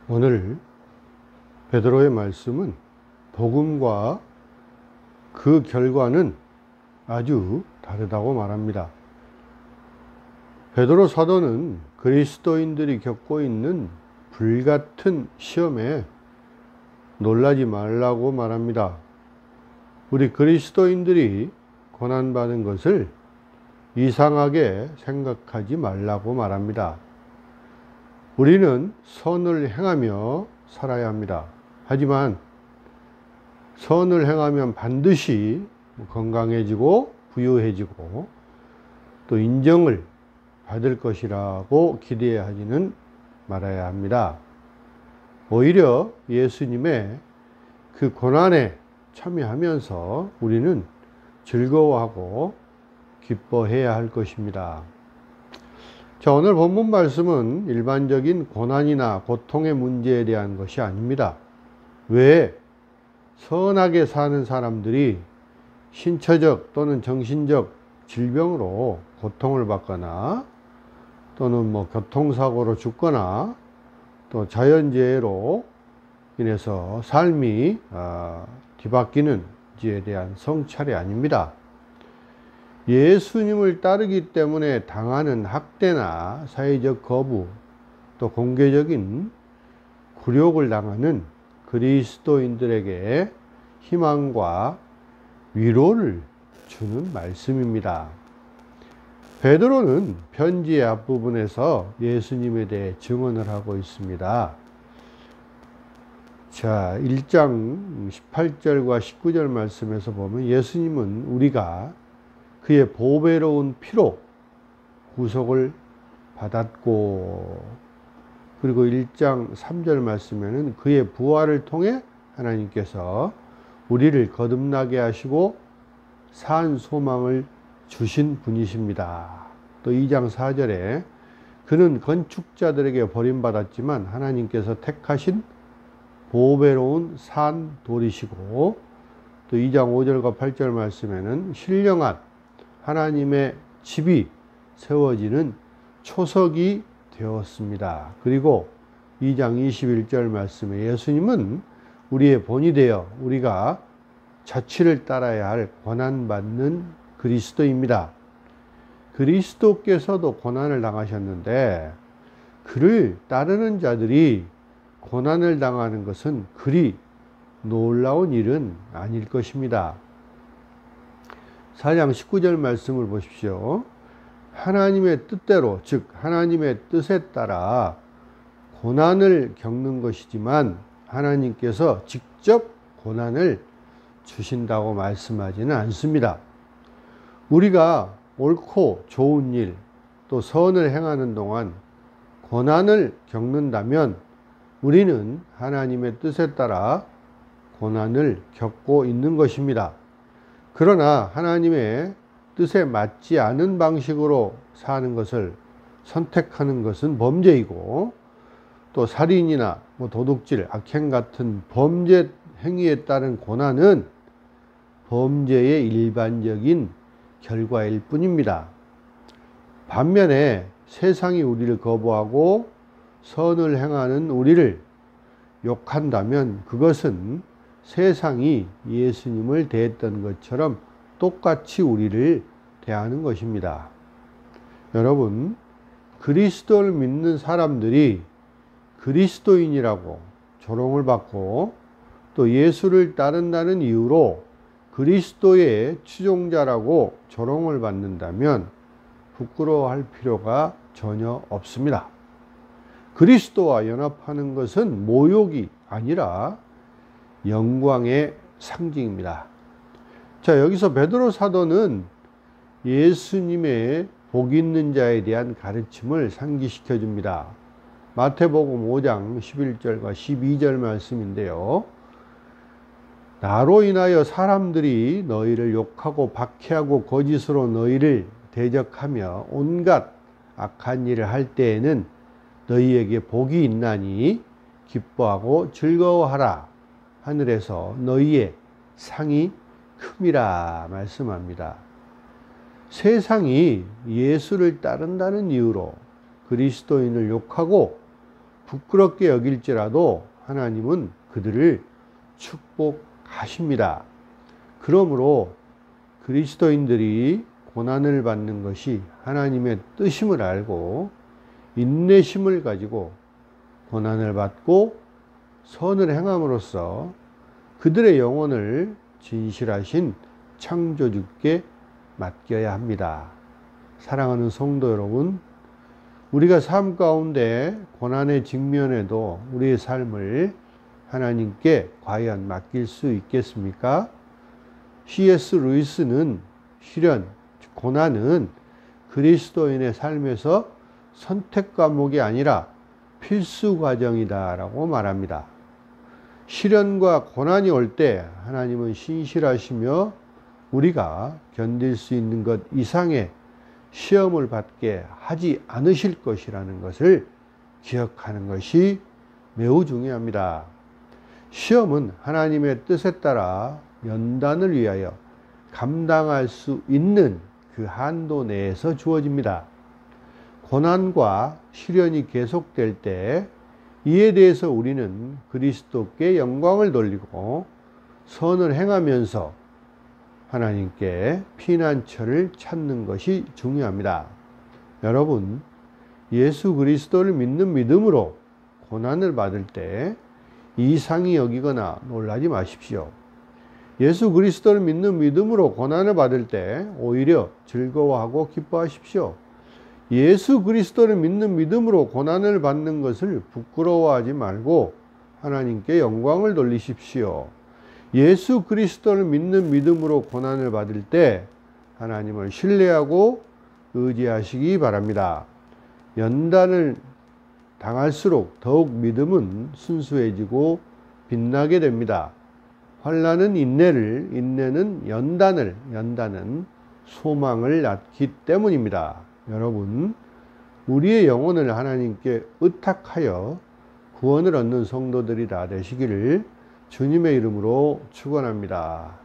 오늘 베드로의 말씀은 복음과 그 결과는 아주 다르다고 말합니다. 베드로 사도는 그리스도인들이 겪고 있는 불같은 시험에 놀라지 말라고 말합니다. 우리 그리스도인들이 고난받은 것을 이상하게 생각하지 말라고 말합니다. 우리는 선을 행하며 살아야 합니다. 하지만 선을 행하면 반드시 건강해지고 부유해지고 또 인정을 받을 것이라고 기대하지는 말아야 합니다. 오히려 예수님의 그 고난에 참여하면서 우리는 즐거워하고 기뻐해야 할 것입니다. 자, 오늘 본문 말씀은 일반적인 고난이나 고통의 문제에 대한 것이 아닙니다. 왜 선하게 사는 사람들이 신체적 또는 정신적 질병으로 고통을 받거나 또는 교통사고로 죽거나 또 자연재해로 인해서 삶이 뒤바뀌는지에 대한 성찰이 아닙니다. 예수님을 따르기 때문에 당하는 학대나 사회적 거부, 또 공개적인 굴욕을 당하는 그리스도인들에게 희망과 위로를 주는 말씀입니다. 베드로는 편지의 앞부분에서 예수님에 대해 증언을 하고 있습니다. 자, 1장 18절과 19절 말씀에서 보면 예수님은 우리가 그의 보배로운 피로 구속을 받았고, 그리고 1장 3절 말씀에는 그의 부활을 통해 하나님께서 우리를 거듭나게 하시고 산 소망을 주신 분이십니다. 또 2장 4절에 그는 건축자들에게 버림받았지만 하나님께서 택하신 보배로운 산 돌이시고, 또 2장 5절과 8절 말씀에는 신령한 하나님의 집이 세워지는 초석이 되었습니다. 그리고 2장 21절 말씀에 예수님은 우리의 본이 되어 우리가 자취를 따라야 할 고난받는 그리스도입니다. 그리스도께서도 고난을 당하셨는데 그를 따르는 자들이 고난을 당하는 것은 그리 놀라운 일은 아닐 것입니다. 4장 19절 말씀을 보십시오. 하나님의 뜻대로, 즉 하나님의 뜻에 따라 고난을 겪는 것이지만 하나님께서 직접 고난을 주신다고 말씀하지는 않습니다. 우리가 옳고 좋은 일, 또 선을 행하는 동안 고난을 겪는다면 우리는 하나님의 뜻에 따라 고난을 겪고 있는 것입니다. 그러나 하나님의 뜻에 맞지 않은 방식으로 사는 것을 선택하는 것은 범죄이고, 또 살인이나 도둑질, 악행 같은 범죄 행위에 따른 고난은 범죄의 일반적인 결과일 뿐입니다. 반면에 세상이 우리를 거부하고 선을 행하는 우리를 욕한다면 그것은 세상이 예수님을 대했던 것처럼 똑같이 우리를 대하는 것입니다. 여러분, 그리스도를 믿는 사람들이 그리스도인이라고 조롱을 받고 또 예수를 따른다는 이유로 그리스도의 추종자라고 조롱을 받는다면 부끄러워할 필요가 전혀 없습니다. 그리스도와 연합하는 것은 모욕이 아니라 영광의 상징입니다. 자, 여기서 베드로 사도는 예수님의 복 있는 자에 대한 가르침을 상기시켜 줍니다. 마태복음 5장 11절과 12절 말씀인데요. 나로 인하여 사람들이 너희를 욕하고 박해하고 거짓으로 너희를 대적하며 온갖 악한 일을 할 때에는 너희에게 복이 있나니 기뻐하고 즐거워하라. 하늘에서 너희의 상이 큼이라 말씀합니다. 세상이 예수를 따른다는 이유로 그리스도인을 욕하고 부끄럽게 여길지라도 하나님은 그들을 축복하십니다. 그러므로 그리스도인들이 고난을 받는 것이 하나님의 뜻임을 알고 인내심을 가지고 고난을 받고 선을 행함으로써 그들의 영혼을 진실하신 창조주께 맡겨야 합니다. 사랑하는 성도 여러분, 우리가 삶 가운데 고난에 직면해도 우리의 삶을 하나님께 과연 맡길 수 있겠습니까? C.S. 루이스는 시련, 고난은 그리스도인의 삶에서 선택 과목이 아니라 필수 과정이다 라고 말합니다. 시련과 고난이 올 때 하나님은 신실하시며 우리가 견딜 수 있는 것 이상의 시험을 받게 하지 않으실 것이라는 것을 기억하는 것이 매우 중요합니다. 시험은 하나님의 뜻에 따라 연단을 위하여 감당할 수 있는 그 한도 내에서 주어집니다. 고난과 시련이 계속될 때 이에 대해서 우리는 그리스도께 영광을 돌리고 선을 행하면서 하나님께 피난처를 찾는 것이 중요합니다. 여러분, 예수 그리스도를 믿는 믿음으로 고난을 받을 때 이상히 여기거나 놀라지 마십시오. 예수 그리스도를 믿는 믿음으로 고난을 받을 때 오히려 즐거워하고 기뻐하십시오. 예수 그리스도를 믿는 믿음으로 고난을 받는 것을 부끄러워하지 말고 하나님께 영광을 돌리십시오. 예수 그리스도를 믿는 믿음으로 고난을 받을 때 하나님을 신뢰하고 의지하시기 바랍니다. 연단을 당할수록 더욱 믿음은 순수해지고 빛나게 됩니다. 환난은 인내를, 인내는 연단을, 연단은 소망을 낳기 때문입니다. 여러분, 우리의 영혼을 하나님께 의탁하여 구원을 얻는 성도들이 다 되시기를 주님의 이름으로 축원합니다.